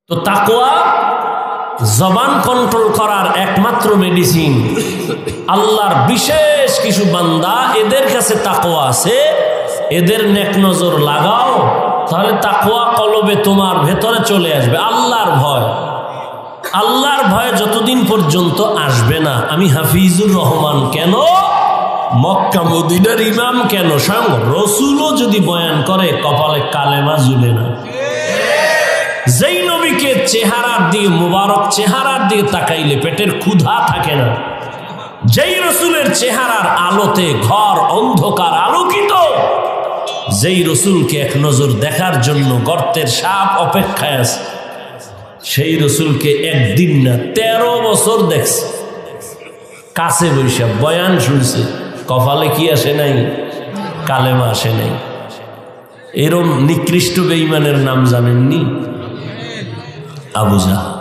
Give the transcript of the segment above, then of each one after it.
তো তাকওয়া জবান কন্ট্রোল করার একমাত্র মেডিসিন। আল্লাহর বিশেষ কিছু বান্দা, এদের কাছে তাকওয়া আছে, এদের নেক নজর লাগাও, তাহলে তাকওয়া কলবে তোমার ভেতরে চলে আসবে। আল্লাহর ভয়, আল্লাহর ভয় যতদিন পর্যন্ত আসবে না, আমি হাফিজুর রহমান কেন, মক্কা মদিনার ইমাম কেন, স্বয়ং রসুলও যদি বয়ান করে কপালে কালেমা ঝুলে না। যেই নবীকে চেহারার দিকে, মুবারক চেহারার দিকে তাকাইলে পেটের ক্ষুধা থাকে না, যেই রসুলের চেহারার আলোতে ঘর অন্ধকার আলোকিত, যেই রসুলকে এক নজর দেখার জন্য গর্তের সাপ অপেক্ষায় আছে, সেই রসুলকে একদিন না 13 বছর দেখছে, কাছে বৈশা বয়ান শুনছে, কপালে কি আসে নাই, কালেমা আসে নাই। এরম নিকৃষ্ট বেঈমানের নাম জানেননি? আবু জাহল।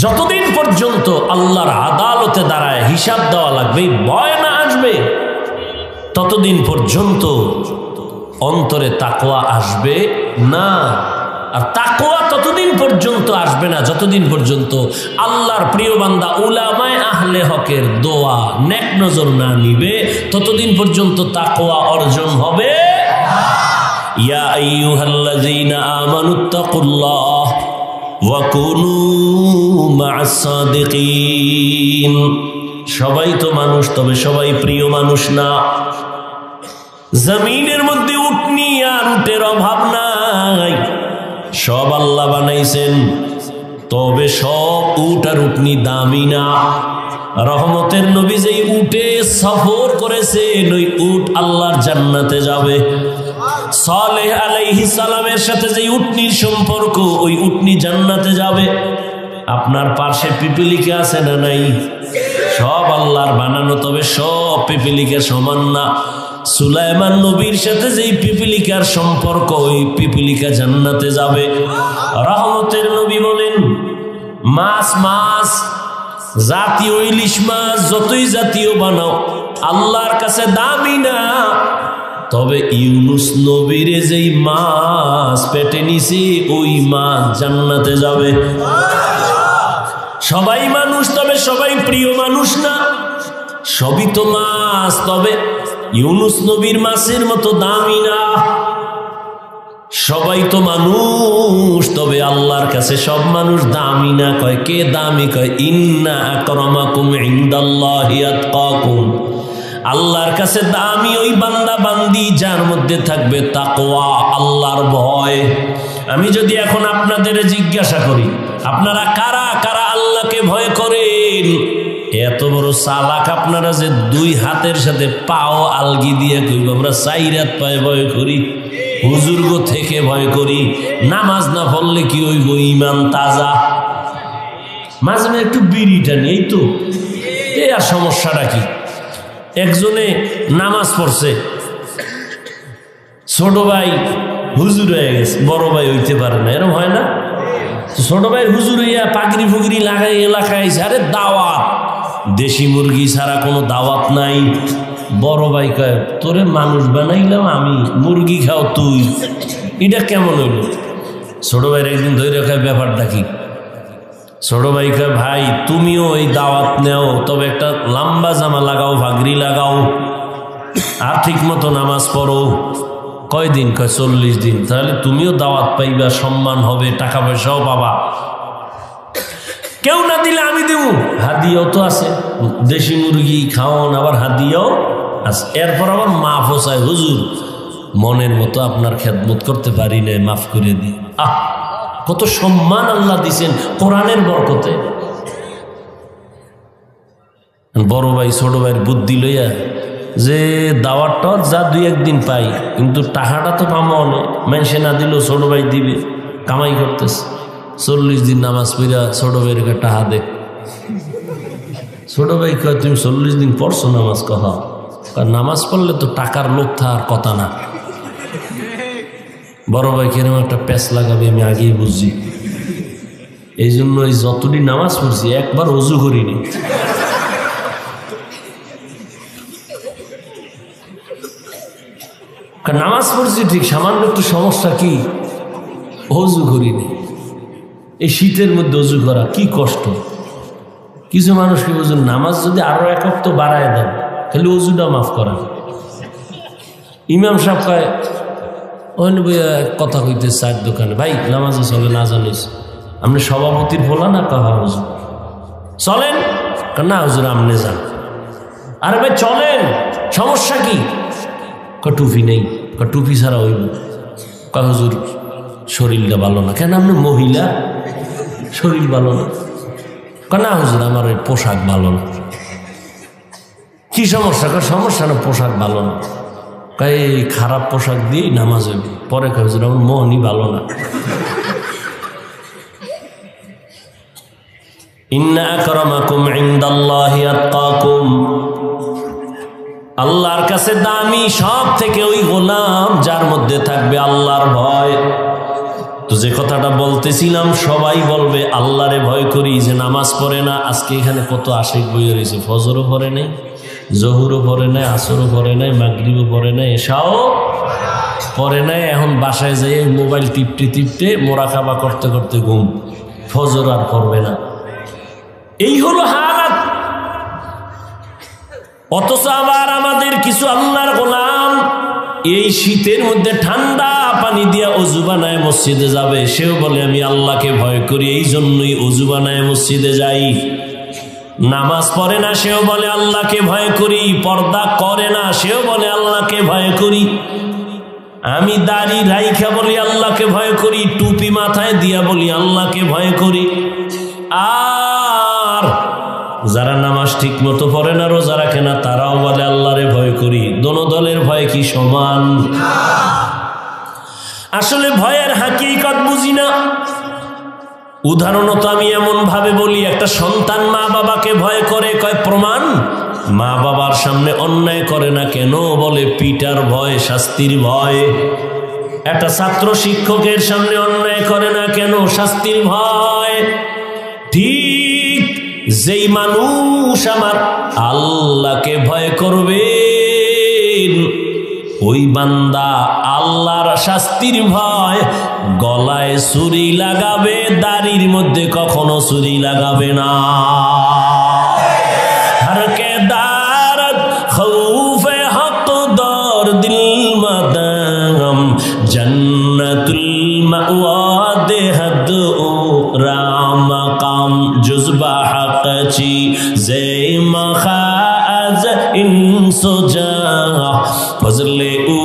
যতদিন পর্যন্ত আল্লাহর আদালতে দাঁড়ায় হিসাব দেওয়া লাগবে, ভয় না আসবে, ততদিন পর্যন্ত অন্তরে তাকওয়া আসবে না। আর তাকওয়া ততদিন পর্যন্ত আসবে না যতদিন পর্যন্ত আল্লাহর প্রিয় বান্দা উলামায়ে আহলে হকের দোয়া নেক নজর না নিবে, ততদিন পর্যন্ত তাকওয়া অর্জন হবে। ইয়া আইয়ুহাল্লাযীনা আমানুত্তাকুল্লাহ ওয়া কুনু মা'আস সাদিকিন। সবাই তো মানুষ, তবে সবাই প্রিয় মানুষ না। জমিনের মধ্যে উটনি আর উটের অভাব নাই, সব আল্লাহ বানাইছেন, তবে সব উট আর উটনি দামি না। রহমতের নবী যেই উটে সফর করেছেন, ওই উট আল্লাহর জান্নাতে যাবে। সালেহ আলাইহিস সালামের সাথে যেই উটনির সম্পর্ক, ওই উটনি জান্নাতে যাবে। আপনার পাশে পিপিলিকা আছে না নাই? সব আল্লাহর বানানো, তবে সব পিপিলিকা সমান না। সুলাইমান নবীর সাথে যেই পিপিলিকার সম্পর্ক, ওই পিপিলিকা জান্নাতে যাবে। রহমতের নবী বলেন, মাছ মাছ জাতীয় ইলিশ মাছ যতই জাতীয় বানাও আল্লাহর কাছে দামি না, তবে ইউনুস নবীরে যেই মাছ পেটে নিছে, ওই মাছ জান্নাতে যাবে। সবাই মানুষ, তবে সবাই প্রিয় মানুষ না। সবই তো মাছ, তবে ইউনুস নবীর মাছের মতো দামি না। সবাই তো মানুষ, তবে আল্লাহর কাছে সব মানুষ দামি না। কয় কে দামি? কয় ইন্না আকরামাকুম ইনদাল্লাহি আতকাকুম। আল্লাহর কাছে দামি ওই বান্দা বান্দি যার মধ্যে থাকবে তাকওয়া, আল্লাহর ভয়। আমি যদি এখন আপনাদের জিজ্ঞাসা করি, আপনারা কারা কারা আল্লাহকে ভয় করেন? এত বড় চালাক আপনারা যে দুই হাতের সাথে পাও আলগি দিয়ে কইব আমরা 4 হাত পায়ে ভয় করি, হুজুর্গ থেকে ভয় করি। নামাজ না পড়লে কি হইব? ঈমান তাজা। মাঝে মাঝে একটু বিড়িটা নেই তো, এ আর সমস্যাটা কি? একজনে নামাজ পড়ছে, ছোট ভাই হুজুর হয়ে গেছে, বড় ভাই হইতে পারে না, এরকম হয় না? ছোট ভাই হুজুর হইয়া পাগড়ি ফুগড়ি লাগাই এলাকায়, আরে দাওয়াত, দেশি মুরগি ছাড়া কোনো দাওয়াত নাই। বড় ভাই কয় তোরে মানুষ বানাইলাম আমি, মুরগি খাও তুই, এটা কেমন হইল? ছোট ভাইয়ের একদিন ধরে খায়, ব্যাপারটা কি? ছোট ভাই কয় ভাই তুমিও ওই দাওয়াত নেও, তবে একটা লম্বা জামা লাগাও, ভাগরি লাগাও, আর ঠিক মতো নামাজ পড়ো। কয়দিন? কয় 40 দিন। তাহলে তুমিও দাওয়াত পাইবা, সম্মান হবে, টাকা পয়সাও পাবা। কেউ না দিলে আমি দেব, হাদিয়াও তো আছে, দেশি মুরগি খাওয়ান, আবার হাদিয়াও আছে। এরপর আবার মাফও চাই, হুজুর মনের মতো আপনার খেদমত করতে পারি না, মাফ করে দিই। কত সম্মান আল্লাহ দিছেন কোরআনের বরকতে। বড় ভাই ছোট ভাইয়ের বুদ্ধি লইয়া যে দাওয়াতটা যা 2-1 দিন পাই, কিন্তু টাকাটা তো পামো অনেক, মানুষে না দিলেও ছোট ভাই দিবে, কামাই করতেছে। 40 দিন নামাজ পড়া ছোট ভাইয়ের টাকা দে। ছোট ভাই কয় তুমি 40 দিন পড়ছো নামাজ? কহ নামাজ পড়লে তো টাকার লোভ থাকার কথা না। বড় ভাই কেরম একটা প্যাঁচ লাগাবে আমি আগেই বুঝছি, এই জন্য এই যতদিন নামাজ পড়ছি একবার ওযু করিনি। নামাজ পড়ছি ঠিক, সামান্য একটু সমস্যা কি? ওযু করিনি। এই শীতের মধ্যে অজু করা কি কষ্ট। কিছু মানুষকে বুঝুন নামাজ যদি আরো এক ওয়াক্ত বাড়ায় দেন তাহলে অজুটা মাফ করা। ইমাম সাহেব কয় অন্য কথা কইতে চার দোকানে, ভাই নামাজে চলে না জানিস আপনি সভাপতির বলা না কাহা হুজুর চলেন না হুজুর আপনি যান। আরে ভাই চলেন, সমস্যা কি? টুপি নেই, টুপি ছাড়া হইব। কয় হুজুর শরীরটা ভালো না। কেন আপনি মহিলা, শরীর ভালো না? না হুজুর আমার ওই পোশাক ভালো না। কি সমস্যা? সমস্যা না পোশাক ভালো না। এই খারাপ পোশাক দিয়েই নামাজ হইবে। পরে হুজুর আমার মনই ভালো না। ইন্না আকরামাকুম ইনদাল্লাহি আতকাকুম, আল্লাহর কাছে দামি সব থেকে ওই গোলাম যার মধ্যে থাকবে আল্লাহর ভয়। তো যে কথাটা বলতেছিলাম সবাই বলবে আল্লাহরে ভয় করি, যে নামাজ পড়ে না। আজকে এখানে কত আশিক বই রয়েছে, ফজরও পড়ে নাই, জহুরও পড়ে নাই, আসরও পড়ে নাই, মাগরিবও পড়ে নাই, এশাও পড়ে নাই। এখন বাসায় যেয়ে মোবাইল টিপতে টিপতে মোরাকাবা করতে করতে ঘুম, ফজর আর পড়বে না। এই হলো হালাত। অথচ আবার আমাদের কিছু আল্লাহর গোলাম এই শীতের মধ্যে ঠান্ডা পানি দিয়া অজু বানায় মসজিদে যাবে, সেও বলে আমি আল্লাহকে ভয় করি, এই জন্যই অজু বানায় মসজিদে যাই। নামাজ পড়ে না, সেও বলে আল্লাহকে ভয় করি। পর্দা করে না, সেও বলে আল্লাহকে ভয় করি। আমি দাড়ি রাইখা বলি আল্লাহকে ভয় করি, টুপি মাথায় দিয়া বলি আল্লাহকে ভয় করি। আর যারা নামাজ ঠিক মতো পড়ে না, রোজা রাখে না, তারাও বলে আল্লাহরে ভয় করি। দোনো দলের ভয় কি সমান? আসলে ভয়ের হাকিকত বুঝি না। উদাহরণত আমি এমন ভাবে বলি, একটা সন্তান মা বাবাকে ভয় করে, কয় প্রমাণ? মা বাবার সামনে অন্যায় করে না কেন? বলে পিটার ভয়, শাস্তির ভয়। একটা ছাত্র শিক্ষকের সামনে অন্যায় করে না কেন? শাস্তির ভয়। ঠিক যেই মানুষ আমার আল্লাহকে ভয় করবে, ওই বান্দা আল্লাহর শাস্তির ভয় গলায় ছুরি লাগাবে, দাড়ির মধ্যে কখনো ছুরি লাগাবে না। হরকে দারত খৌফে হক দর দিল মাদাম জন্নতুল মাওয়া দেহদ রাম কাম জুজবা হকচি জে মখাজ ইনসুজা ফজলে উ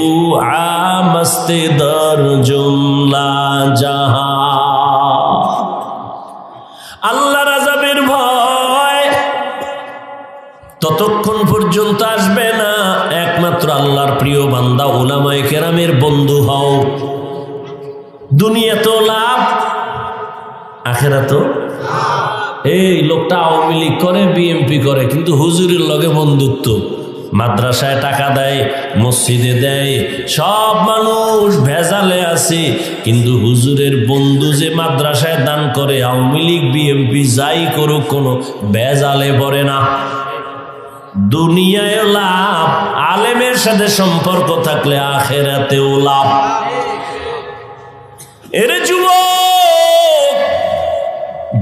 আমস্তে দর জুমলা জাহা। আল্লাহর আযাবের ভয় ততক্ষণ পর্যন্ত আসবে না একমাত্র আল্লাহর প্রিয় বান্দা উলামায়ে কেরামের বন্ধু হও। দুনিয়াতেও লাভ, আখিরাতেও। এই লোকটা আওয়ামী লীগ করে, বিএনপি করে, কিন্তু হুজুরের লগে বন্ধুত্ব। মাদ্রাসায় টাকা দেয়, মসজিদে দেয়, সব মানুষ ভেজালে আছে, কিন্তু হুজুরের বন্ধু যে মাদ্রাসায় দান করে, আওয়ামী লীগ বিএনপি যাই করুক কোনো ভেজালে পড়ে না। দুনিয়ায় লাভ, আলেমের সাথে সম্পর্ক থাকলে আখিরাতেও লাভ। এরে যুবক,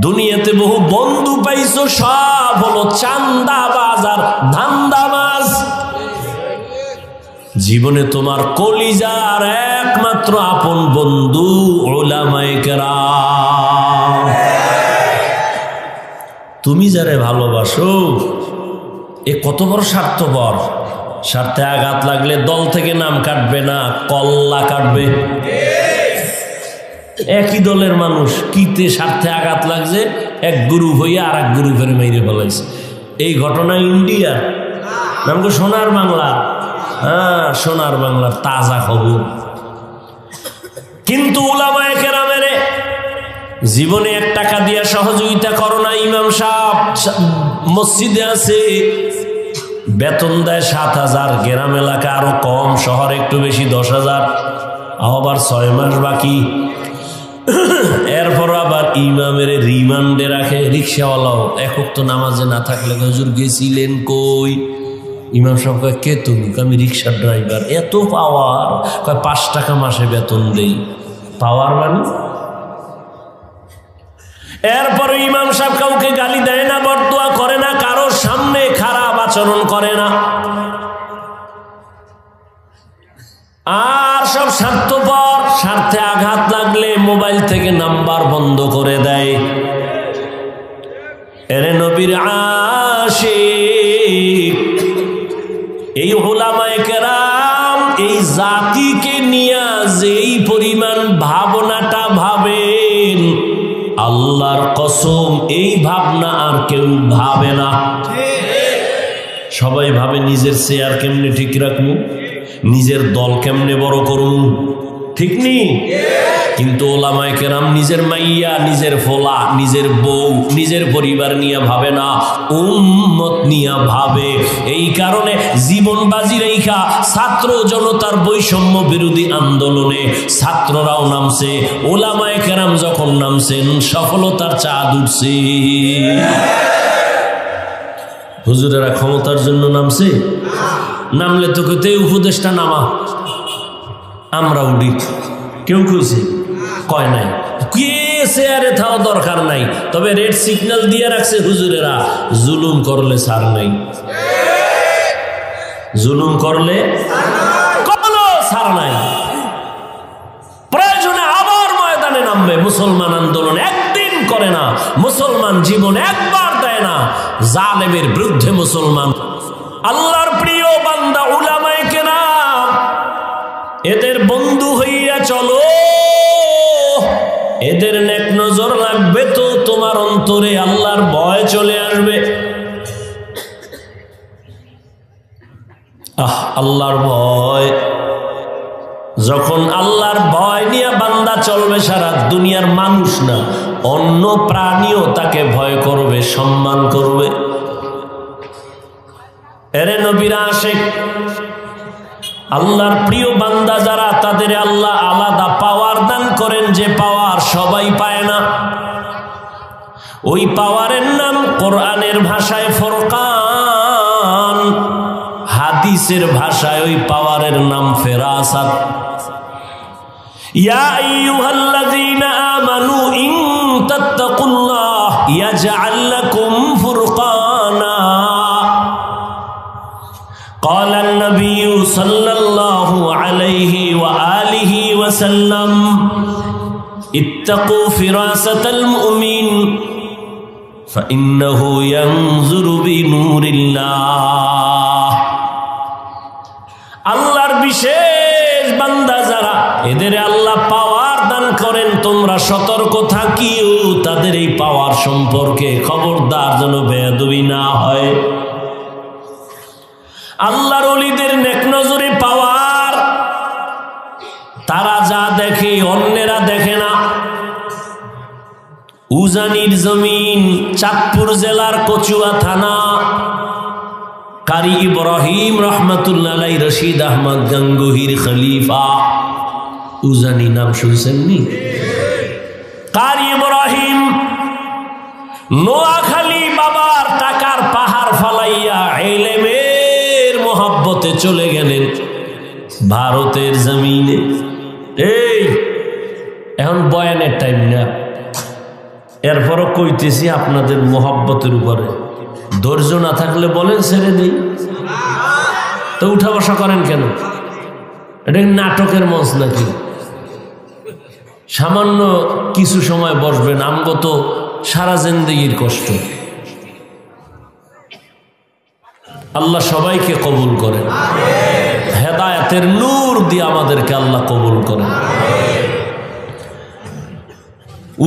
দুনিয়াতে বহু বন্ধু পাইছো, সব হলো চান্দাবাজ আর ধান্দাবাজ। জীবনে তোমার কলিজার একমাত্র আপন বন্ধু উলামায়ে কেরাম। তুমি যারে ভালোবাসো, এ কত বড় স্বার্থপর। স্বার্থে আঘাত লাগলে দল থেকে নাম কাটবে না, কল্লা কাটবে। একই দলের মানুষ, কিতে স্বার্থে আঘাত লাগছে, এক গ্রুপ হইয়া আর এক গ্রুপের মেরে ফেলাইছে। এই ঘটনা ইন্ডিয়ার, নাম তো সোনার বাংলা। হ্যাঁ, সোনার বাংলার তাজা খবর। কিন্তু উলামায়ে কেরামের জীবনে 1 টাকা দিয়া সহযোগিতা করো না। ইমাম সাহেব মসজিদে আছে, বেতন দেয় 7,000, গ্রাম এলাকা আরো কম, শহরে একটু বেশি 10,000, আবার 6 মাস বাকি। এরপর আবার ইমামের রিমান্ডে রাখে। রিক্সাওয়ালাও একক তো নামাজে না থাকলে, হুজুর গেছিলেন কই? ইমাম সাহেব কয় কে তুমি? আমি রিক্সার ড্রাইভার। এত পাওয়ার? কয় 5 টাকা মাসে বেতন দেই। পাওয়ার মানে এরপরে ইমাম সাহেব কাউকে গালি দেয় না, বরদোয়া করে না, কারোর সামনে খারাপ আচরণ করে না। আর সব স্বার্থপর, স্বার্থে আঘাত লাগলে মোবাইল থেকে নাম্বার বন্ধ করে দেয়। এরে নবীর আশিক, এই উলামায়ে কেরাম এই জাতিকে নিয়ে যেই পরিমাণ ভাবনাটা ভাবেন, আল্লাহর কসম এই ভাবনা আর কেউ ভাবে না। সবাই ভাবে নিজের চেয়ার কেমনে ঠিক রাখবো, নিজের দল কেমনে বড় করবো, ঠিক নেই? কিন্তু ওলামায়ে কেরাম নিজের মাইয়া, নিজের ফোলা, নিজের বউ, নিজের পরিবার নিয়ে ভাবে না, উম্মত নিয়ে ভাবে। এই কারণে জীবন বাজি রেখা ছাত্র জনতার বৈষম্য বিরোধী আন্দোলনে ছাত্ররাও নামছে, ওলামায়ে কেরাম যখন নামছেন সফলতার চাঁদ উঠছে। হুজুরেরা ক্ষমতার জন্য নামছে? নামলে তো কেউ উপদেশটা নামা, আমরা উঠি, কেউ কইছে? কয় নাই। কে চেয়ারে থাকা দরকার নাই, তবে রেড সিগন্যাল দিয়ে রাখছে হুজুরেরা, জুলুম করলে ছাড় নাই, জুলুম করলে কোনো ছাড় নাই। প্রয়োজনে আবার ময়দানে নামবে। মুসলমান আন্দোলন একদিন করে না, মুসলমান জীবন একবার দেয় না। জালেমের বিরুদ্ধে মুসলমান। আল্লাহর প্রিয় বান্দা উলামায়ে কেরাম, এদের বন্ধু হইয়া চলো, এদের নেক নজর রাখবে তো তোমার অন্তরে আল্লাহর ভয় চলে আসবে। আল্লাহর ভয়, যখন আল্লাহর ভয় নিয়ে বান্দা চলবে, সারা দুনিয়ার মানুষ না অন্য প্রাণীও তাকে ভয় করবে, সম্মান করবে। এরে নবীর আশিক, আল্লাহর প্রিয় বান্দা যারা, তাদের আল্লাহ আলাদা পাওয়ার দান করেন, যে পাওয়ার সবাই পায় না। ওই পাওয়ারের নাম কোরআনের ভাষায় ফুরকান, হাদিসের ভাষায় ওই পাওয়ারের নাম ফেরাসাত। ইয়া আইয়ুহাল্লাযীনা আমানু ইন তাত্তাকুল্লাহ ইয়াজআল লাকুম ফুরকানা। قال النبي صلى الله عليه وآله وسلم اتقوا فراسة المؤمن فإنه ينظر بنور الله। আল্লাহর বিশেষ বান্দা যারা, এদের আল্লাহ পাওয়ার দান করেন, তোমরা সতর্ক থাকিও তাদের এই পাওয়ার সম্পর্কে, খবরদার যেন বেয়াদবি না হয়। আল্লাহর ওলিদের নেক নজরে পাওয়ার, তারা যা দেখে অন্যেরা দেখে না। উজানির জমিন, চাঁদপুর জেলার কচুয়া থানা, কারি ইব্রাহিম রহমাতুল্লাহ আলাইহি, রশিদ আহমদ গঙ্গোহীর খলিফা। উজানি নাম শুনছেন নি? কারি ইব্রাহিম নোয়াখালী বাবার টাকার পাহাড় ফালাইয়া ইলমের মোহাব্বতে চলে গেলেন ভারতের জমিনে। এই এখন বয়ানের টাইম না, এরপরও কইতেছি আপনাদের মোহাব্বতের উপরে। ধৈর্য না থাকলে বলেন ছেড়ে দিই, তো উঠা বসা করেন কেন? এটা নাটকের মঞ্চ নাকি? সামান্য কিছু সময় বসবেন, আমগো তো সারা জিন্দেগির কষ্ট। আল্লাহ সবাইকে কবুল করেন, হেদায়েতের নূর দিয়ে আমাদেরকে আল্লাহ কবুল করেন।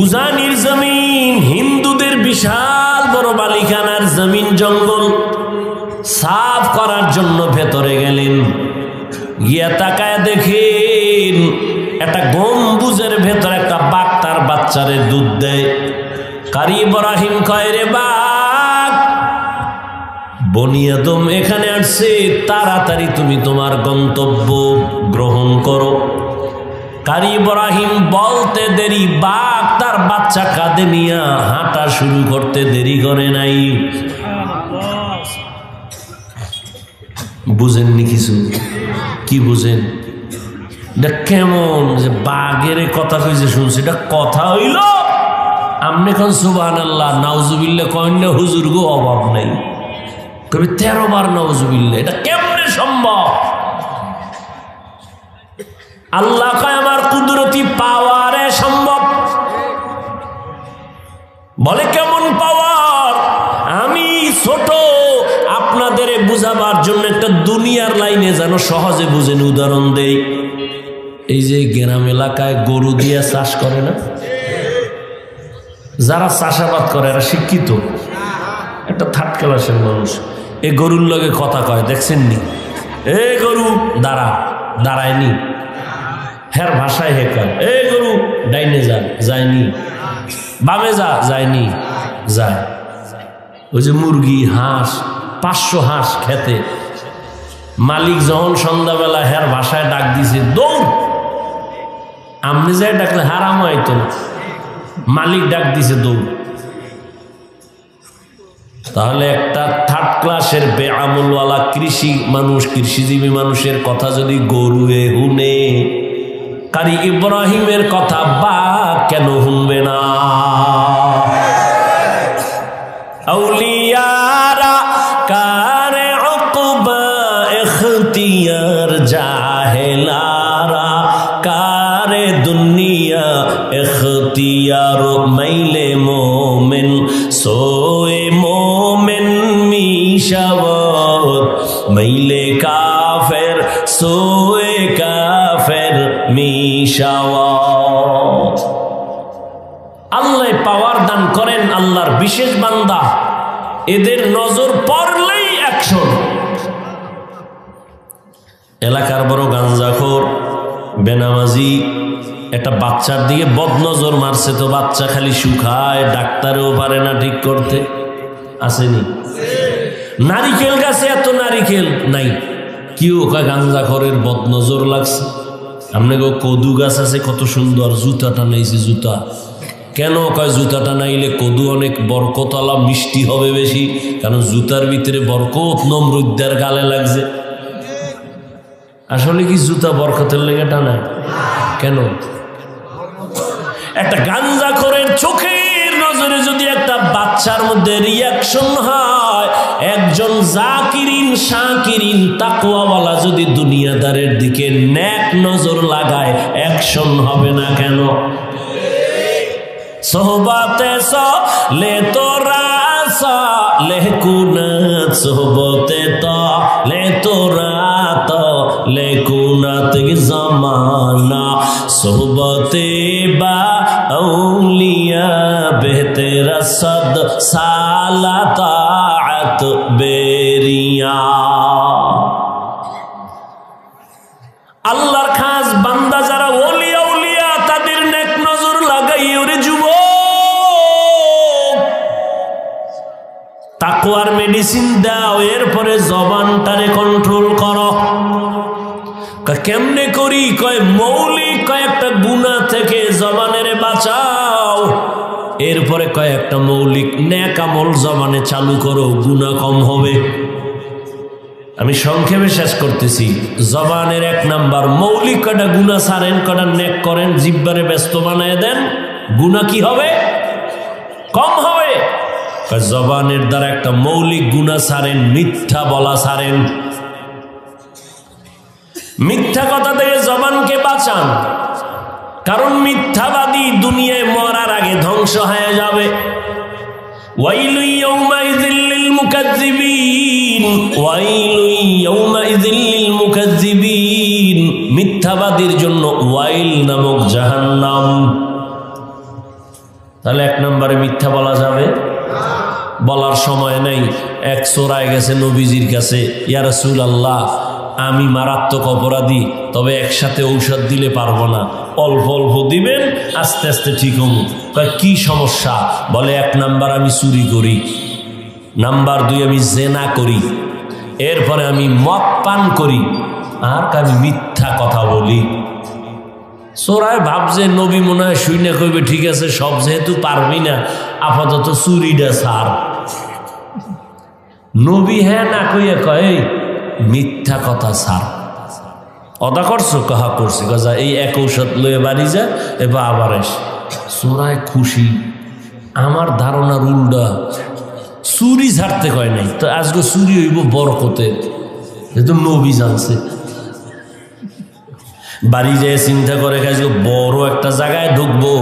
উজানির জমিন হিন্দুদের বিশাল বড় বালিখানার জমিন, জঙ্গল সাফ করার জন্য ভেতরে গেলেন। গিয়া তাকায় দেখেন একটা গম্বুজের ভেতর একটা বাঘ তার বাচ্চারে দুধ দেয়। কারি ইব্রাহিম কয়, রে বাঘ, বনি আদম এখানে আসছে, তাড়াতাড়ি তুমি তোমার গন্তব্য গ্রহণ করো। কারি ইব্রাহিম বলতে দেরি, বাঘ তার বাচ্চা কাঁধে নিয়ে হাঁটা শুরু করতে দেরি করে নাই। বুঝেননি কিছু? কি বুঝেন? এটা কেমন যে বাঘের কথা কইছে শুনছি, এটা কথা হইল? আমনে কোন সুবহানাল্লাহ নাউজুবিল্লাহ কইলে হুজুর গো অভাব নাই, কবি 13 বার নাউজুবিল্লাহ। এটা কেমনে সম্ভব? আল্লাহ কয় আমার কুদরতি পাওয়ারে সম্ভব। বলে কেমন পাওয়ার? আমি ছোট, আপনাদের বুঝাবার জন্য একটা দুনিয়ার লাইনে যেন সহজে বুঝেন উদাহরণ দেই। এই যে গ্রাম এলাকায় গরু দিয়ে চাষ করে না, যারা চাষাবাদ করে এরা শিক্ষিত, একটা থার্ড ক্লাসের মানুষ। এই গরুর লগে কথা কয়, দেখছেন নি? এ গরু দাঁড়া, দাঁড়ায়নি, হ্যার ভাষায় হে কয় এ গরু ডাইনে যা, যায়নি, বামে যা, যায়নি, যায়। ওই যে মুরগি হাঁস, 500 হাঁস খেতে, মালিক যখন সন্ধ্যাবেলা হ্যার ভাষায় ডাক দিছে দৌড়, আমনে যাই ডাকলে হারাম হয়তো না, মালিক ডাক দিছে দৌড়। তাহলে একটা থার্ড ক্লাসের বেআমলওয়ালা কৃষি মানুষ, কৃষিজীবী মানুষের কথা যদি গরুয়ে হুনে, কারি ইব্রাহিমের কথা বা কেন শুনবে না? আউলিয়ারা কারে উকবা ইখতিয়ার, জাহেলারা কারে দুনিয়া ইখতিয়ার। মাইলে মোমেন সোয়ে মোমেন মিশাওয়াত, মাইলে কাফের সোয়ে কাফের মিশাওয়াত। আল্লাহ পাওয়ার দান করেন, আল্লাহর বিশেষ বান্দা, এদের নজর পড়লেই অ্যাকশন। এলাকার বড় গাঞ্জাখোর বেনামাজি একটা বাচ্চার দিকে বদনজর মারছে, তো বাচ্চা খালি শুকায়, ডাক্তারও পারে না ঠিক করতে। আসেনি? নারিকেল গাছে এত নারিকেল নাই, কেউ কয় গাঞ্জাখোরের বদনজর লাগছে। আপনি কদু গাছ আছে কত সুন্দর, জুতাটা নাইছে, জুতা কেন কয় জুতাটা নাইলে কদু অনেক বরকতওয়ালা মিষ্টি হবে বেশি, কারণ জুতার ভিতরে বরকত নমরুদ্দার গালে লাগছে। আসলে কি জুতা বরকতের লেগে টানায়? কেন? একটা গাঞ্জাখোরের চোখের নজরে যদি একটা বাচ্চার মধ্যে রিয়াকশন হয়, একজন জাকিরিন শাকিরিন তাকওয়াওয়ালা যদি দুনিয়াদারের দিকে নেক নজর লাগায়, অ্যাকশন হবে না কেন? সোহবতে লে তোরা লে কুনাত, সোহবতে লে তোরা লে কুনাত জমানা, সোহবতে বা আউলিয়া বেহতেরা সদ সালা তাআত বেরিয়া। আল্লাহর খাস বান্দা যারা ওলি আউলিয়া, তাদের নেক নজর লাগাই। ওরে যুবক, তাকওয়ার মেডিসিন দাও, এরপরে জবানটারে কন্ট্রোল করো। কেমনে করি? কয় মৌলিক কয়েকটা গুনাহ থেকে জবানের বাঁচাও, এরপরে কয়েকটা মৌলিক নেক আমল জবানে চালু করো, গুনাহ কম হবে। আমি সংক্ষেপে শেষ করতেছি। জবানের 1 নাম্বার মৌলিক কটা গুনাহ ছাড়েন, কটা নেক করেন, জিহ্বারে ব্যস্ত বানায় দেন, গুনাহ কি হবে? কম হবে। জবানের দ্বারা একটা মৌলিক গুনাহ ছাড়েন, মিথ্যা বলা ছাড়েন। মিথ্যা কথা থেকে জবানকে বাঁচান, কারণ মিথ্যাবাদী দুনিয়ায় মরার আগে ধ্বংস হয়ে যাবে। ওয়াইলু ইয়াউমাইযিল লিল মুকাজ্জিবিন, ওয়াইলু ইয়াউমাইযিল লিল মুকাজ্জিবিন। মিথ্যাবাদীর জন্য ওয়াইল নামক জাহান্নাম। তাহলে 1 নম্বরে মিথ্যা বলা যাবে? বলার সময় নেই। এক চোরায় গেছে নবীজির কাছে, ইয়া রাসূলুল্লাহ আমি মারাত্মক অপরাধী, তবে একসাথে ঔষধ দিলে পারবো না, অল্প অল্প দিবেন, আস্তে আস্তে ঠিক হব। কি সমস্যা? বলে 1 নাম্বার আমি চুরি করি, নাম্বার 2 আমি জেনা করি, এরপরে আমি মদ পান করি, আর আমি মিথ্যা কথা বলি। চোরায় ভাবছে নবী মনে হয় শুনে কইবে ঠিক আছে, সব যেহেতু পারবি না আপাতত চুরিটা ছাড়। নবী হ্যাঁ না কইয়া কয় মিথ্যা কথা ছাড়। অদা করছো? কাহা করছি। গজা এই 1 ঔষধ লয়ে বাড়ি যা, এবার আবার এস। চোরায় খুশি, আমার ধারণার উল্টা, চুরি ছাড়তে কয় নাই তো আজকে চুরি হইব বরকতের, যেহেতু নবী জানছে। বাড়ি যেয়ে চিন্তা করে আজকে বড় একটা জায়গায় ঢুকবো,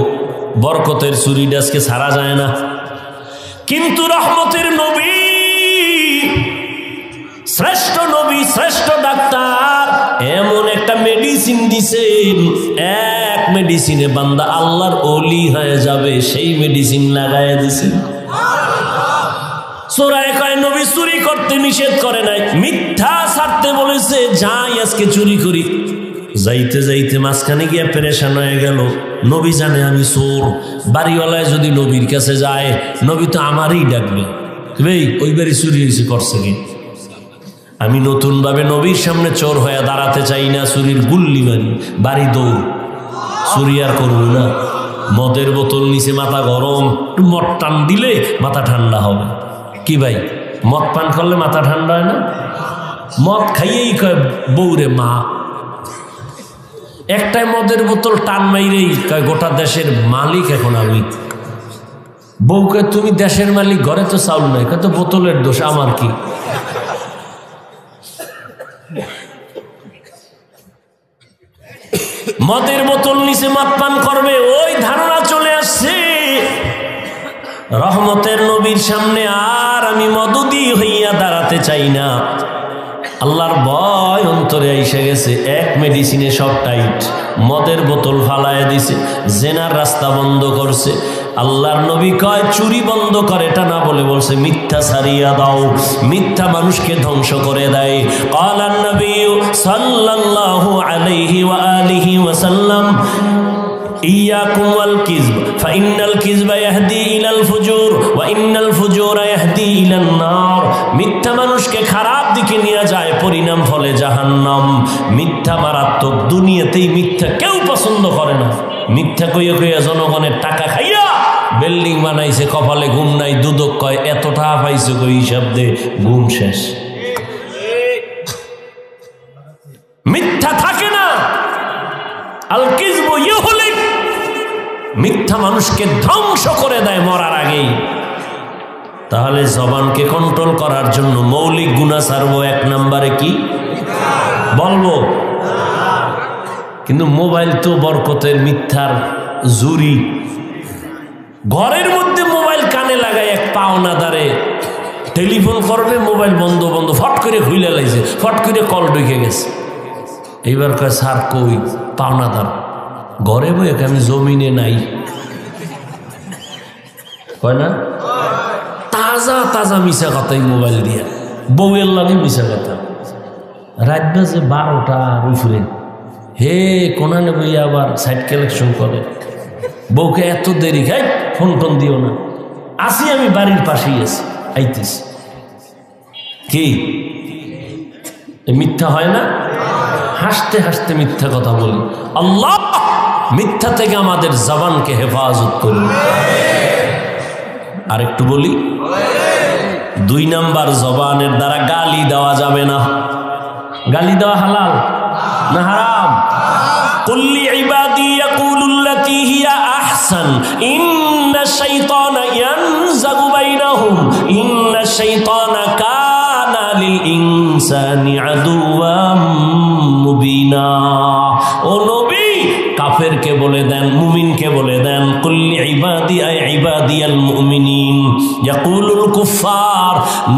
বরকতের চুরিটা আজকে ছাড়া যায় না। কিন্তু রহমতের নবী, শ্রেষ্ঠ নবী, শ্রেষ্ঠ ডাক্তার এমন একটা মেডিসিন দিছেন, এক মেডিসিনে বান্দা আল্লাহর ওলি হয়ে যাবে, সেই মেডিসিন লাগায় দিছেন। চোরায় কয় নবী চুরি করতে নিষেধ করে নাই, মিথ্যা ছাড়তে বলেছে, যাই আজকে চুরি করি। যাইতে যাইতে মাঝখানে গিয়ে পেরেশান হয়ে গেল, নবী জানে আমি চোর। বাড়িওয়ালায় যদি নবীর কাছে যায়, নবী তো আমারই ডাকবে, ভাই ওই বাড়ি চুরি হয়েছে, করছে কি? আমি নতুন ভাবে নবীর সামনে চোর হয়ে দাঁড়াতে চাই না, চুরির গুল্লি মানি, বাড়ি দৌড়, চুরি আর করবো না। মদের বোতল নিচে মাথা গরম, একটু মদ টান দিলে মাথা ঠান্ডা হবে। কি ভাই, মদ পান করলে মাথা ঠান্ডা হয় না? মদ খাইয়েই কয় বউরে মা। একটাই মদের বোতল টান মাইরেই কয় গোটা দেশের মালিক এখন আমি। বউকে তুমি দেশের মালিক, ঘরে তো চাউল নাই, কত বোতলের দোষ, আমার কি? মদের বোতল নিচে মদ পান করবে, ওই ধারণা চলে আসছে। রহমতের নবীর সামনে আর আমি মদুদি হইয়া দাঁড়াতে চাই না। আল্লাহর ভয় অন্তরে এসে গেছে, এক মেডিসিনে সব টাইট। মদের বোতল ফালায় দিছে, জেনার রাস্তা বন্ধ করছে। আল্লাহর নবী কয় চুরি বন্ধ করে, এটা না বলে বলছে মিথ্যা ছাড়িয়া দাও। মিথ্যা মানুষকে ধ্বংস করে দেয়। ক্বালান নবী সাল্লাল্লাহু আলাইহি ওয়া আলিহি ওয়াসাল্লাম ইয়াকুম ওয়াল কিযব ফাইন্নাল কিযবা ইয়াহদি ইলাল ফুজুর ওয়া ইন্নাল ফুজুরা ইয়াহদি ইলান নার। মিথ্যা মানুষকে খারাপ দিকে নিয়ে যায়, পরিণাম ফলে জাহান্নাম। মিথ্যা মারাত্মক, দুনিয়াতেই মিথ্যা কেউ পছন্দ করে না। মিথ্যা কইয়া কইয়া জনগণের টাকা খাইয়া বিল্ডিং বানাইছে, কপালে ঘুম নাই, দুদক কয় এত টাকা পাইছে কই, হিসাব দে, ঘুম শেষ। মিথ্যা থাকে না, আল কিযবু ইউহলিক, মিথ্যা মানুষকে ধ্বংস করে দেয় মরার আগেই। তাহলে জবানকে কন্ট্রোল করার জন্য মৌলিক গুনাহ ছাড়বো, এক নম্বরে কি বলবো? কিন্তু মোবাইল তো বরকতের, মিথ্যার জুরি। ঘরের মধ্যে মোবাইল কানে লাগায় এক পাওনাদারে টেলিফোন করবে, মোবাইল বন্ধ বন্ধ, ফট করে খুলে লাগছে, ফট করে কল ঢুকে গেছে। এইবার কয় স্যার কই? পাওনাদার ঘরে বই, আমি জমিনে নাই। কয় না তাজা তাজা মিশা কথাই মোবাইল দিয়া, বউয়ের লাগে মিশা কথা। রাত বাজে 12টার উপরে, হে কোনানে বইয়া আবার সাইড কালেকশন করে। বউকে এত দেরি, খাই ফোন টোন দিও না, আসি আমি বাড়ির পাশেই আছি, আইতিস। কি মিথ্যা হয় না? হাসতে হাসতে মিথ্যা কথা বলি। আল্লাহ মিথ্যা থেকে আমাদের জবানকে হেফাজত করুন। আর একটু বলি, 2 নাম্বার, জবানের দ্বারা গালি দেওয়া যাবে না। গালি দেওয়া হালাল না হারাম? কুল্লি ইবাদি ইয়াকুলুল্লাতী হিয়া আহসান ইন্নাশ শাইতানা ইয়ানজাগু বাইনাহুম ইন্নাশ শাইতানা কানা লিল ইনসানি আদুওয়াম মুবিনা। ও নবী, কাফেরকে বলে দেন, মুমিনকে বলে দেন, কুল্লি ইবাদি আই ইবাদিয়াল মুমিনিন ইয়াকুলুল কুফার।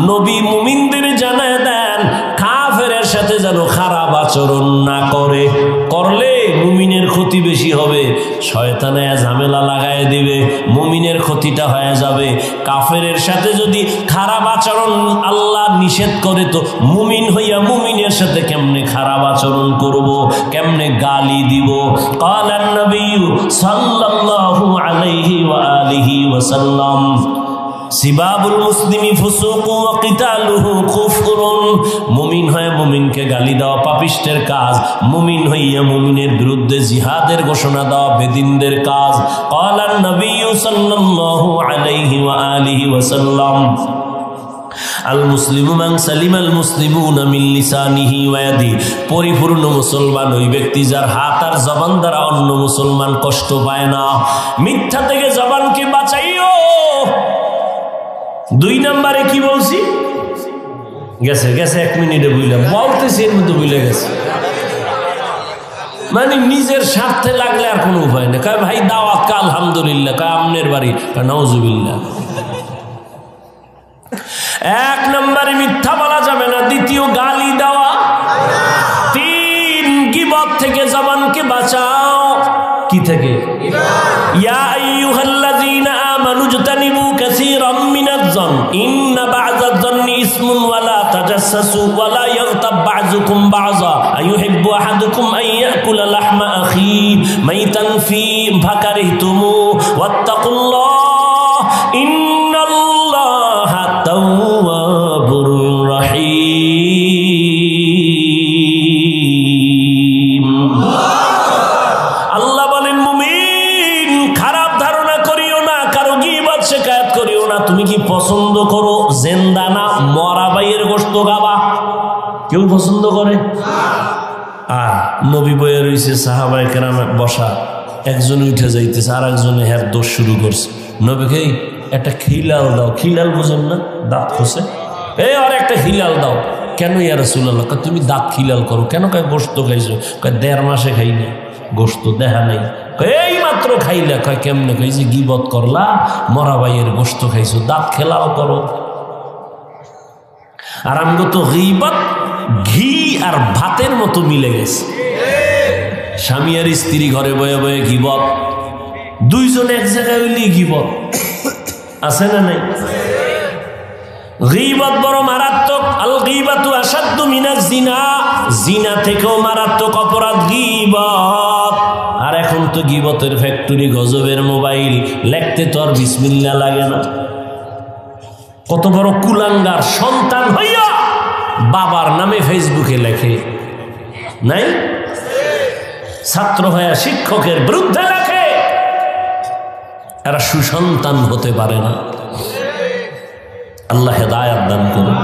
নবী মুমিনদের জানায় দেন কাফেরের সাথে যেন খারাপ আচরণ না করে, করলে মুমিনের ক্ষতি বেশি হবে, শয়তানে ঝামেলা লাগায় দিবে, মুমিনের ক্ষতিটা হয়ে যাবে। কাফেরের সাথে যদি খারাপ আচরণ আল্লাহ নিষেধ করে, তো মুমিন হইয়া মুমিনের সাথে কেমনে খারাপ আচরণ করব, কেমনে গালি দিব? ক্বালান নবী সাল্লাল্লাহু আলাইহি ওয়া আলিহি ওয়াসাল্লাম সিবাবুল মুসলিমি ফুসুকু ওয়া কিতালুহু কুফরুন। মুমিন হয়ে মুমিনকে গালি দেওয়া পাপিষ্টের কাজ, মুমিন হইয়া মুমিনের বিরুদ্ধে জিহাদের ঘোষণা দেওয়া বেদিনদের কাজ। ক্বালান নবী সাল্লাল্লাহু আলাইহি ওয়া আলিহি ওয়াসাল্লাম আল মুসলিমু মান সালিমাল মুসলিমুনা মিন লিসানিহি ওয়া ইয়াদিহি। পরিপূর্ণ মুসলমান ওই ব্যক্তি যার হাত আর জবান দ্বারা অন্য মুসলমান কষ্ট পায় না। মিথ্যা থেকে জবানকে বাঁচাইও। 2 নম্বরে কি বলছি? গেছে 1 মিনিটে বুঝলাম, বলতেছি এর মধ্যে বুঝলে গেছে। মানে নিজের স্বার্থে লাগলে আর কোনো উপায় নেই। কয় ভাই দাওয়াত, কা আলহামদুলিল্লাহ, কয় আমনের বাড়ি, কয় নাউজুবিল্লাহ। 1 নম্বরে মিথ্যা বলা যাবে না। দ্বিতীয় গালি দেওয়া। 3 গীবত থেকে জবানকে বাঁচাও। কি থেকে? ইয়া আইয়ুহাল্লাযীনা আমানু জতানিবু কাসীরাম মিনাজ-যন ইন্না বা'যাজ-যন্নি ইসমুন ওয়া লা তাজাসসাসু ওয়া লা ইয়াগতাব বা'যুকুম বা'যা আইয়ুহিব্বু আহাদুকুম আন ইয়াকুলা লাহমা আখী মাইতান ফাকারিহতুমু ওয়াত্তাকুল্লাহ ইন্নাল্লাহা তাওয়াবুর রাহীম। আল্লাহ বলেন, মুমিন খারাপ ধারণা করিও না, কারো গীবত শিকায়াত করিও না। তুমি কি পছন্দ করো জিন্দা না মরা ভাইয়ের গোশত খাবা? কেউ পছন্দ করে? নবী বইয়ে রয়েছে, সাহাবায়ে কেরাম বসা, একজন উঠে যাইতেছে, আর একজনে হ্যার দোষ শুরু করছে। নবীকে একটা খিলাল দাও। খিলাল বুঝেন না? দাঁত খসে, এই আর একটা খিলাল দাও। কেন ইয়া রাসূলুল্লাহ? তুমি দাঁত খিলাল করো কেন? কয় গোশত খাইছো। কয় 1.5 মাসে খাই না, গোশত দেখা নাই। এই মাত্র খাইলা। কয় কেমনে? কই যে গীবত করলা, মরা ভাইয়ের গোশত খাইছো, দাঁত খেলাও করো। আর আমগো তো গীবত ঘি আর ভাতের মতো মিলে গেছে। স্বামী আর স্ত্রী ঘরে বয়ে বয়ে গীবত, 2 জন এক জায়গায় হইলেই গীবত। আছে না নাই? গীবত বড় মারাত্মক। আল গীবাতু আশাদ্দু মিনাজ জিনা, জিনা থেকেও মারাত্মক অপরাধ গীবত। আর এখন তো গীবতের ফ্যাক্টরি, গজবের মোবাইল, লিখতে তো আর বিসমিল্লাহ লাগে না। কত বড় কুলাঙ্গার সন্তান হইয়া বাবার নামে ফেসবুকে লেখে, নাই? ছাত্র হইয়া শিক্ষকের বিরুদ্ধে লেখে। এরা সুসন্তান হতে পারে না। আল্লাহ হেদায়েত দান করুন।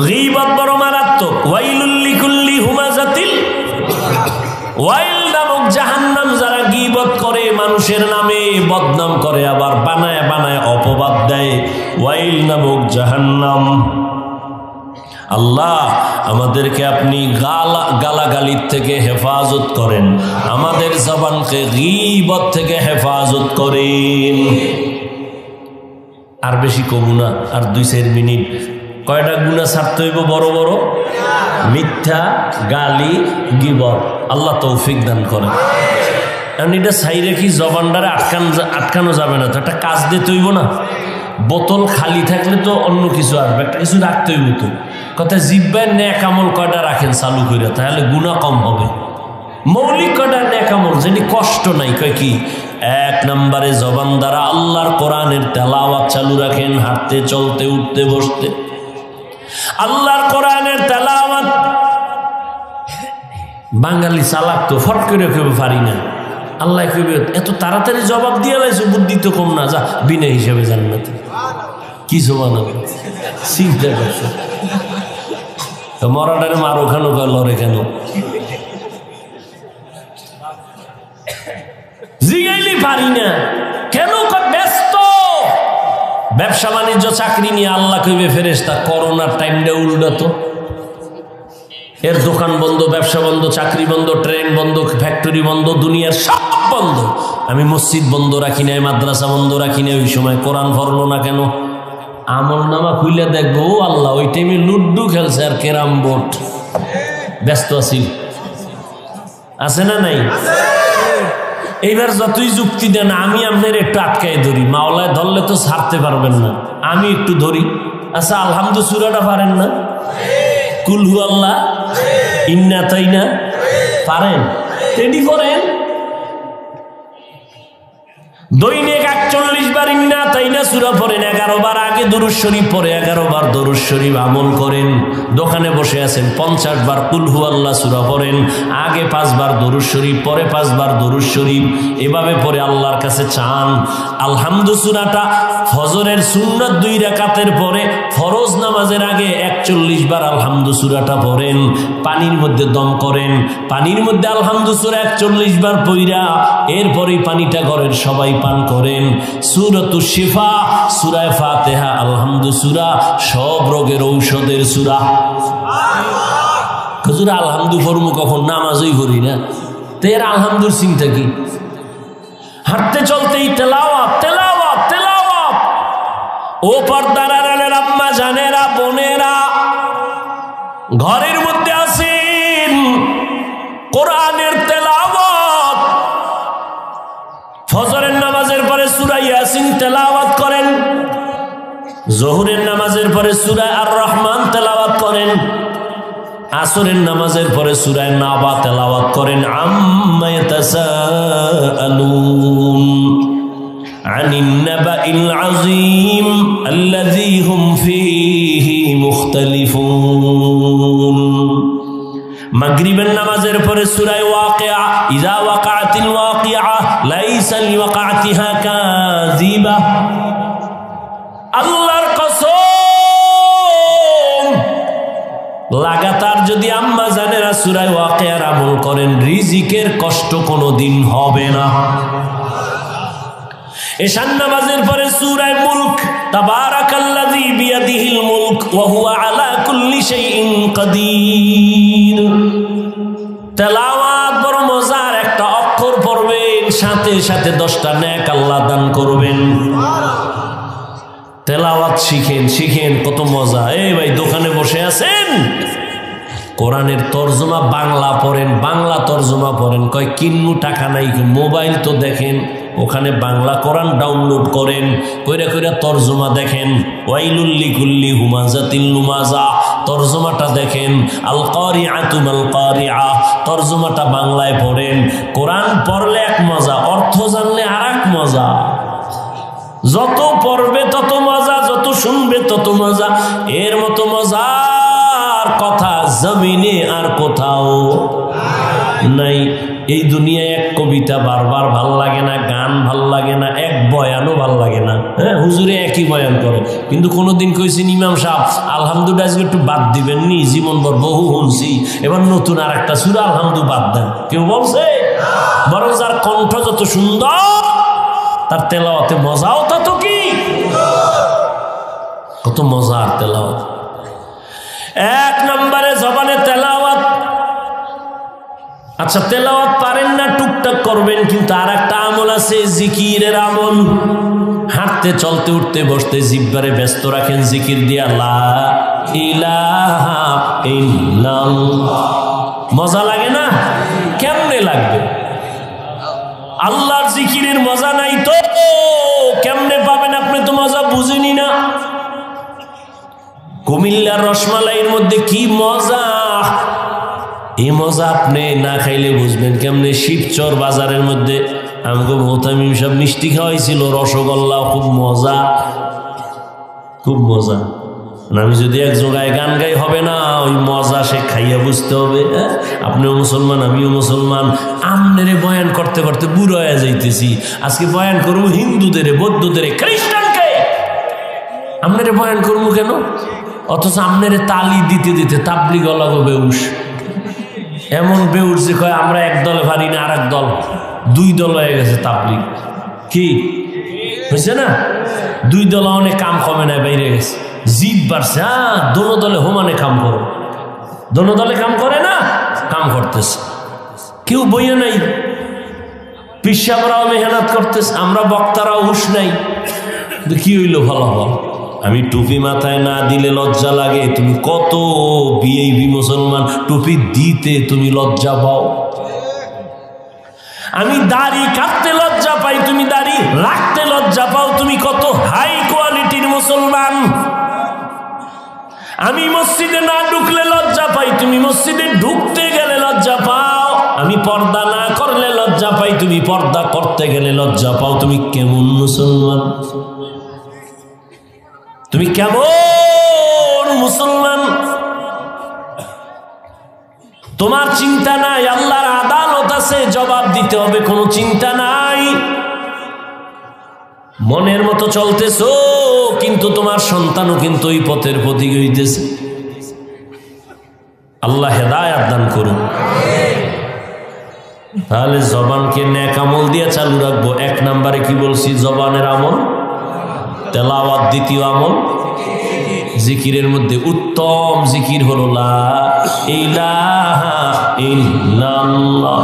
গীবত বড় মারাত্মক। ওয়াইলুল লিকুল্লি হুমাযাতিল, ওয়াইল নামক জাহান্নাম। যারা গীবত করে, মানুষের নামে বদনাম করে, আবার বানায় বানায় অপবাদ দেয়, ওয়াইল নামক জাহান্নাম। আল্লাহ আমাদেরকে আপনি গালাগালির থেকে হেফাজত করেন, আমাদের জবানকে গীবত থেকে হেফাজত করেন। আর বেশি কমু না, আর 2-4 মিনিট। কয়টা গুনাহ ছাড়তে হইব? বড় বড় মিথ্যা, গালি, গীবত। আল্লাহ তৌফিক দান করেন। কারণ এটা ছাইরে কি জবানটারে আটকানো যাবে না তো, একটা কাজ দিতে হইব না। বোতল খালি থাকলে তো অন্য কিছু আসবে, একটা কিছু রাখতে হইব তো। কথা জিব্বায় নেক আমল কয়টা রাখেন চালু করে, তাহলে গুনাহ কম হবে। মৌলিক কয়টা নেক আমল যেটি কষ্ট নাই। কয় কি? 1 নম্বরে জবান দ্বারা আল্লাহর কোরআনের তেলাওয়াত চালু রাখেন, হাঁটতে চলতে উঠতে বসতে আল্লাহর কোরআনের তেলাওয়াত। বাঙালি চালাক তো, ফট করে কেউ পারি না। আল্লাহ কইবে এত তাড়াতাড়ি জবাব দিয়ে লাইছো, বুদ্ধি তো কম না, যা বিনা হিসেবে জান্নাতে। কি জবান হবে? চিন্তা করছো মরাটারে মারো কেন, লড়ে কেন? জিগাইলি পারি না কেন? ব্যস্ত, ব্যবসা বাণিজ্য চাকরি নিয়ে। আল্লাহ কইবে ফেরেশতা, করোনার টাইমটা উল্টো, এর দোকান বন্ধ, ব্যবসা বন্ধ, চাকরি বন্ধ, ট্রেন বন্ধ, ফ্যাক্টরি বন্ধ, দুনিয়ার সব বন্ধ। আমি মসজিদ বন্ধ রাখি নাই, মাদ্রাসা বন্ধ রাখি নাই। ওই সময় কোরআন পড়লো না কেন? আমল নামা খুলে দেখবো, ও আল্লাহ ওই টাইমে লুড্ডু খেলছে আর ক্যারাম বোর্ড, ব্যস্ত আছি। আছে না নাই? এইবার যতই যুক্তি দেন, আমি আপনার একটু আটকাই ধরি। মাওলায় ধরলে তো ছাড়তে পারবেন না, আমি একটু ধরি। আচ্ছা আলহামদু সূরাটা পারেন না? কুল হু আল্লাহ, ইন্না তাইনা পারেন? রেডি করেন। দৈনিক 41 বার ইন্না তাইনা সূরা পড়েন, 11 বার আগে দুরূদ শরীফ পড়ে, 11 বার দুরূদ শরীফ আমল করেন। দোকানে বসে আছেন, 50 বার কুল হু আল্লাহ সূরা পড়েন, আগে 5 বার দুরূদ শরীফ, পরে 5 বার দুরূদ শরীফ। এভাবে পড়ে আল্লাহর কাছে চান। আলহামদু সূরাটা ফজরের সুন্নাত 2 রাকাতের পরে, ফরজ নামাজের আগে 41 বার আলহামদু সূরাটা পড়েন। পানির মধ্যে দম করেন, পানির মধ্যে আলহামদু সূরা 41 বার পড়া, এরপরেই পানিটা ঘরের সবাই পান করেন। সূরাতুশ শিফা, সূরা ফাতিহা আলহামদু সূরা সব রোগের ঔষধের সূরা। হুজুর আলহামদু পড়মু কখন? নামাজই পড়ি না, তো এর আলহামদুর চিন্তা কি? হাঁটতে চলতেই তেলাওয়াত তেলাওয়াত তেলাওয়াত। ও পর্দার আড়ালের আম্মা জানেরা, বোনেরা, ঘরের মধ্যে আছেন, কোরআনের তেলাওয়াত, ফজরের নামাজের পরে সূরা ইয়াসিন তেলাওয়াত করেন, যোহরের নামাজের পরে সূরা আর রহমান তেলাওয়াত করেন, আসরের নামাজের পরে সূরা নাবা তেলাওয়াত করেন। আম্মা ইয়াতাসাআলুন আনিন নাবাইল আযীম আল্লাযী হুম ফীহি মুখতালিফুন। মাগরিবের নামাজের পরে সূরা ওয়াকিয়া, ইযা ওয়াকাতিল ওয়াকিয়া লাইসা লিওয়াকাতিহা কাযিবা। আল্লাহর কসম, লাগাতার যদি আম্মা জানেরা সূরা ওয়াকিয়ার আমল করেন, রিজিকের কষ্ট কোনোদিন হবে না। এশার নামাজের পরে সূরা মুলক, তাবারাকাল্লাযী বিয়াদিহিল মুলক ওয়া হুয়া আলা কুল্লি শাইইন কাদির। তেলাওয়াত বড় মজার, একটা অক্ষর পড়বেন সাথে সাথে 10টা নেক আল্লাহ দান করবেন। তেলাওয়াত শিখেন, শিখেন, কত মজা। এই ভাই দোকানে বসে আছেন, কোরআনের তরজমা বাংলা পড়েন, বাংলা তরজমা পড়েন, কয় কিন্নু টাকা নাই, মোবাইল তো দেখেন, ওখানে বাংলা কোরআন ডাউনলোড করেন, কইরা কইরা তরজমা দেখেন। ওয়াইলুল লিকুল্লি হুমাজাতিল লুমাজা, তরজমাটা দেখেন। আল কারিআতু মাল কারিআ, তরজমাটা বাংলায় পড়েন। কোরআন পড়লে এক মজা, অর্থ জানলে আর এক মজা। যত পড়বে তত মজা, যত শুনবে তত মজা। এর মতো মজার কথা জমিনে আর কোথাও নাই। এই দুনিয়ায় এক কবিতা বারবার ভাল লাগে না, গান ভাল লাগে না, এক বয়ানও ভাল লাগে না। হ্যাঁ, হুজুরে একই বয়ান করে, কিন্তু কোনোদিন কইছেন ইমাম সাহেব আলহামদুলিল্লাহ আজকে একটু বাদ দিবেন নি, জীবনভর বহু শুনছি, এবার নতুন আর একটা সূরা আলহামদু বাদ দেন। কেউ বলছে? বরং যার কণ্ঠ যত সুন্দর, তার তেলাওয়াতে মজাও তত কি, কত মজার তেলাওয়াত। এক নম্বরে জবানে তেলাওয়াত। আচ্ছা, তেলাওয়াত পারেন না, টুকটাক করবেন, কিন্তু আর একটা আমল আছে, জিকিরের আমল। হাঁটতে চলতে উঠতে বসতে জিহ্বারে ব্যস্ত রাখেন জিকির দিয়া, লা ইলাহা ইল্লাল্লাহ। মজা লাগে না? কেমনে লাগবে? আল্লাহর জিকিরের মজা নাই তো কেমনে পাবেন? আপনি তো মজা বুঝেনি না। কুমিল্লার রসমালাইয়ের মধ্যে কি মজা, এই মজা আপনি না খাইলে বুঝবেন কেমনে। শিবচর বাজারের মধ্যে আমাকে মোতামিম সব মিষ্টি খাওয়াইছিল, রসগোল্লা, খুব মজা, খুব মজা। আমি যদি এক জায়গায় গান গাই হবে না, ওই মজা সে খাইয়া বুঝতে হবে। আপনিও মুসলমান, আমিও মুসলমান। আমনেরে বয়ান করতে করতে বুড়ো হয়ে যাইতেছি। আজকে বয়ান করবো হিন্দুদের, বৌদ্ধদের, খ্রিস্টানকে। আমনেরে বয়ান করবো কেন? অথচ আমনেরে তালি দিতে দিতে তাবলিগ লাগো বেউস। এমন বেউস যে কয় আমরা এক দলে পারি না, আর এক দল, 2 দল হয়ে গেছে তাবলিগ। কি হয়েছে না? 2 দল অনেক কাম কমে নাই, বাইরে গেছে, জিদ বাড়ছে। হ্যাঁ, দোনো দলে হোমানে কাম করো, দোনো দলে কাম করে না, কাম করতেছে, কেউ বইয়ে নাই। পিসাবরাও মেহনত করতেছে, আমরা বক্তারাও হুশ নাই। কি হইল ফলাফল? আমি টুপি মাথায় না দিলে লজ্জা লাগে। তুমি কত বিএবি মুসলমান, টুপি দিতে তুমি লজ্জা পাও। আমি দাড়ি কাটতে লজ্জা পাই, তুমি দাড়ি রাখতে লজ্জা পাও। তুমি কত হাই কোয়ালিটির মুসলমান। আমি মসজিদে না ঢুকলে লজ্জা পাই, তুমি মসজিদে ঢুকতে গেলে লজ্জা পাও। আমি পর্দা না করলে লজ্জা পাই, তুমি পর্দা করতে গেলে লজ্জা পাও। তুমি কেমন মুসলমান? তুমি কেমন মুসলমান? তোমার চিন্তা নাই, আল্লাহর আদালত আছে, জবাব দিতে হবে, কোনো চিন্তা নাই। মনের মতো চলতেছো, কিন্তু তোমার সন্তানও কিন্তু ওই পথের পথিক হইতেছে। আল্লাহ হেদায়েত দান করুন। তাহলে জবানকে নেক আমল দিয়ে চালু রাখবো। 1 নম্বরে কি বলছি? জবানের আমল তেলাওয়াত দ্বিতীয় আমল, জিকিরের মধ্যে উত্তম জিকির হলো লা ইলাহা ইল্লাল্লাহ।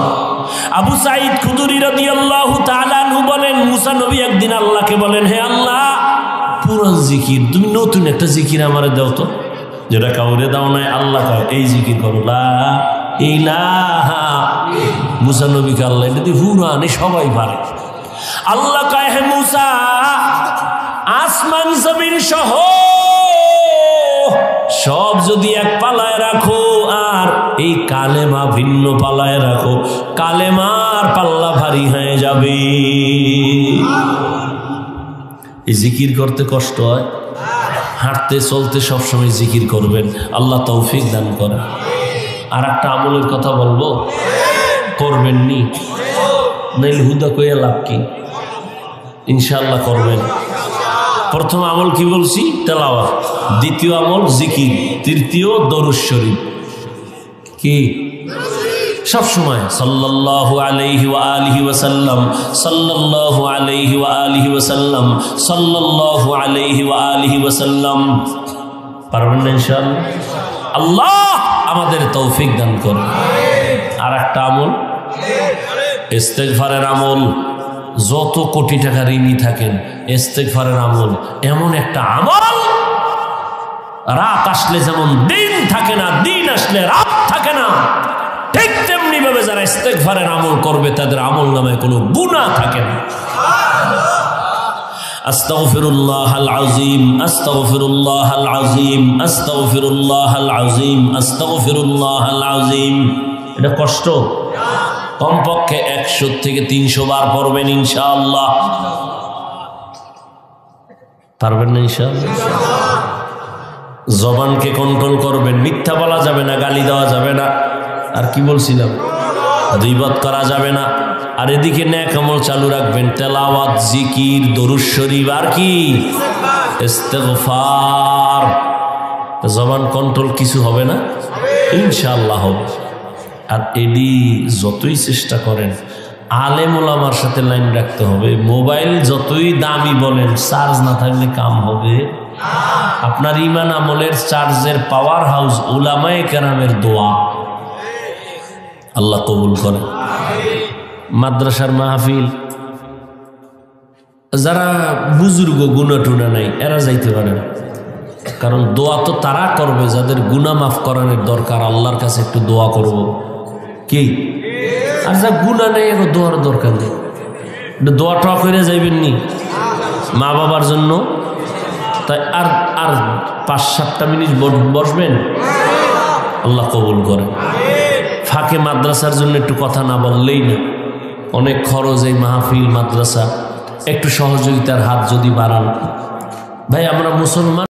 আবু সাঈদ খুদরি রাদিয়াল্লাহু তাআলা আনহু বলেন, মুসা নবী একদিন আল্লাহকে বলেন, হে আল্লাহ, পুরান জিকির তুমি নতুন একটা জিকির আমারে দাও তো, যেটা কাউরে দাও নাই। আল্লাহ কয় এই জিকির করো লা ইলাহা। মুসা নবীকে আল্লাহ এটা দিয়ে পুরান সবাই পারে। আল্লাহ কয় হে মুসা, আসমান জমিন সহ সব যদি এক পালায় রাখো আর এই কালেমা ভিন্ন পালায় রাখো, কালেমার পাল্লা ভারী হয়ে যাবে। এই জিকির করতে কষ্ট হয়, হাঁটতে চলতে সবসময় জিকির করবেন, আল্লাহ তৌফিক দান করে। আর একটা আমলের কথা বলবো, করবেন নি নাইলে হুদা কইয়া লাভ কি? ইনশাআল্লাহ করবেন। প্রথম আমল কি বলছি? তেলাওয়াত। দ্বিতীয় আমল জিকির। তৃতীয় দরুদ শরীফ। কি সব সময় সাল্লাল্লাহু আলাইহি ওয়া আলিহি ওয়াসাল্লাম, সাল্লাল্লাহু আলাইহি ওয়া আলিহি ওয়াসাল্লাম, সাল্লাল্লাহু আলাইহি ওয়া আলিহি ওয়াসাল্লাম। পারবেন না ইনশাআল্লাহ? আল্লাহ আমাদের তৌফিক দান করুন। আর একটা আমল ইস্তেগফারের আমল। যত কোটি টাকা ঋণী থাকেন, ইস্তেগফারের আমল এমন একটা আমল, রাত আসলে যেমন দিন থাকে না, দিন আসলে রাত থাকে না, ঠিক তেমনি ভাবে যারা ইস্তেগফারের আমল করবে তাদের আমল নামে কোনো গুনাহ থাকে না। আস্তাগফিরুল্লাহাল আযীম, আস্তাগফিরুল্লাহাল আযীম, আস্তাগফিরুল্লাহাল আযীম, আস্তাগফিরুল্লাহাল আযীম। এটা কষ্ট, কমপক্ষে 100 থেকে 300 বার পড়বেন ইনশাআল্লাহ। পারবেন না ইনশাআল্লাহ? জবানকে কন্ট্রোল করবেন, মিথ্যা বলা যাবে না, গালি দেওয়া যাবে না, আর কি বলছিলাম, গীবত করা যাবে না। আর এদিকে নেক আমল চালু রাখবেন, তেলাওয়াত, জিকির, দরুদ শরীফ, আর কি ইস্তেগফার। জবান কন্ট্রোল কিছু হবে না, ইনশাআল্লাহ হবে। আর এডি যতই চেষ্টা করেন আলেম ওলামার সাথে লাইন রাখতে হবে। মোবাইল যতই দামি বলেন, চার্জ না থাকলে কাম হবে? আপনার ঈমান আমলের চার্জের পাওয়ার হাউস উলামায়ে কেরামের দোয়া, আল্লাহ কবুল করে। মাদ্রাসার মাহফিল, যারা বুজুর্গ গুনাহ টুনা নাই এরা যাইতে পারে না, কারণ দোয়া তো তারা করবে যাদের গুনাহ মাফ করানোর দরকার। আল্লাহর কাছে একটু দোয়া করব কি? আর যা গুনাহ নেই এখন দোয়ার দরকার নেই, দোয়া টয়া করে যাইবেন নি মা বাবার জন্য। তাই আর আর 5-7টা মিনিট বসবেন, আল্লাহ কবুল করে। ফাঁকে মাদ্রাসার জন্য একটু কথা না বললেই না, অনেক খরচ এই মাহফিল মাদ্রাসা, একটু সহযোগিতার হাত যদি বাড়ান। ভাই আমরা মুসলমান।